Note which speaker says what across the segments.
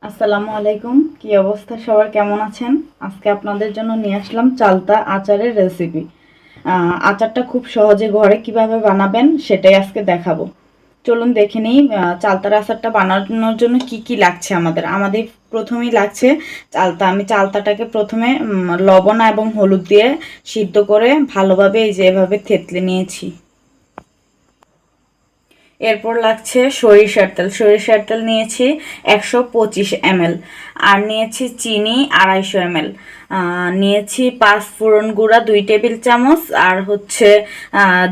Speaker 1: আসসালামু আলাইকুম, কি অবস্থা সবার, কেমন আছেন? আজকে আপনাদের জন্য নিয়ে আসলাম চালতা আচারের রেসিপি। আচারটা খুব সহজে ঘরে কিভাবে বানাবেন সেটাই আজকে দেখাবো। চলুন দেখে নিই চালতার আচারটা বানানোর জন্য কি কি লাগছে। আমাদের প্রথমেই লাগছে চালতা। আমি চালতাটাকে প্রথমে লবণ এবং হলুদ দিয়ে সিদ্ধ করে ভালোভাবে এই যে এভাবে থেতলে নিয়েছি। এরপর লাগছে সরিষার তেল নিয়েছি 125 ml। আর নিয়েছি চিনি 250 ml। নিয়েছি 5 ফোড়ন গুঁড়া 2 টেবিল চামচ, আর হচ্ছে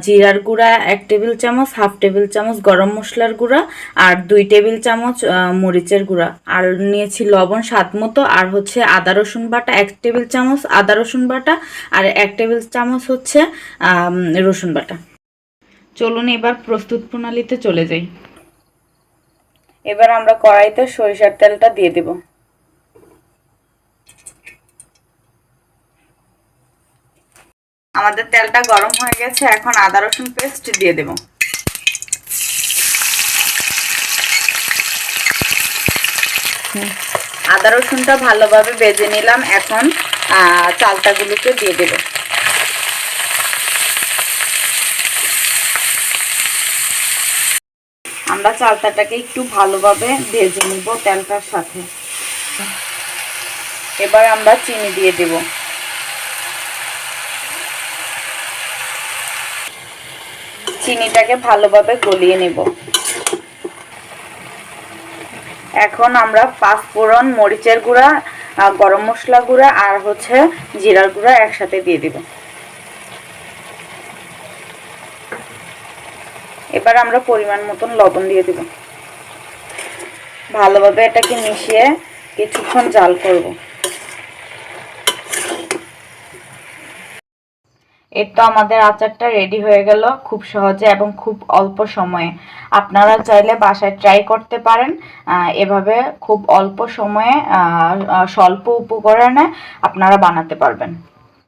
Speaker 1: জিরার গুঁড়া 1 টেবিল চামচ, হাফ টেবিল চামচ গরম মশলার গুঁড়া, আর 2 টেবিল চামচ মরিচের গুঁড়া। আর নিয়েছি লবণ স্বাদ মতো, আর হচ্ছে আদা রসুন বাটা 1 টেবিল চামচ আদা রসুন বাটা, আর 1 টেবিল চামচ হচ্ছে রসুন বাটা। চলুন এবার প্রস্তুত প্রণালীতে চলে যাই। এবার আমরা কড়াইতে সরিষার তেলটা দিয়ে দেব। আমাদের তেলটা গরম হয়ে গেছে, এখন আদা রসুন পেস্ট দিয়ে দেব। আদা রসুনটা ভালোভাবে ভেজে নিলাম, এখন চালতাগুলোকে দিয়ে দেব। আমরা চালতাটাকে একটু ভালোভাবে ভেজে নিব তেলটার সাথে। এবার আমরা চিনি দিয়ে দেব। চিনিটাকে ভালোভাবে গলিয়ে নেব। এখন আমরা 5 ফোড়ন, মরিচের গুঁড়া, গরম মশলা গুঁড়া আর হচ্ছে জিরার গুঁড়া একসাথে দিয়ে দেব। এবার আমরা পরিমাণ মতন লবণ দিয়ে দেব। ভালোভাবে এটাকে মিশিয়ে কিছুক্ষণ জাল করব। এই তো আমাদের আচারটা রেডি হয়ে গেল খুব সহজে এবং খুব অল্প সময়ে। আপনারা চাইলে বাসায় ট্রাই করতে পারেন। এভাবে খুব অল্প সময়ে স্বল্প উপকরণে আপনারা বানাতে পারবেন।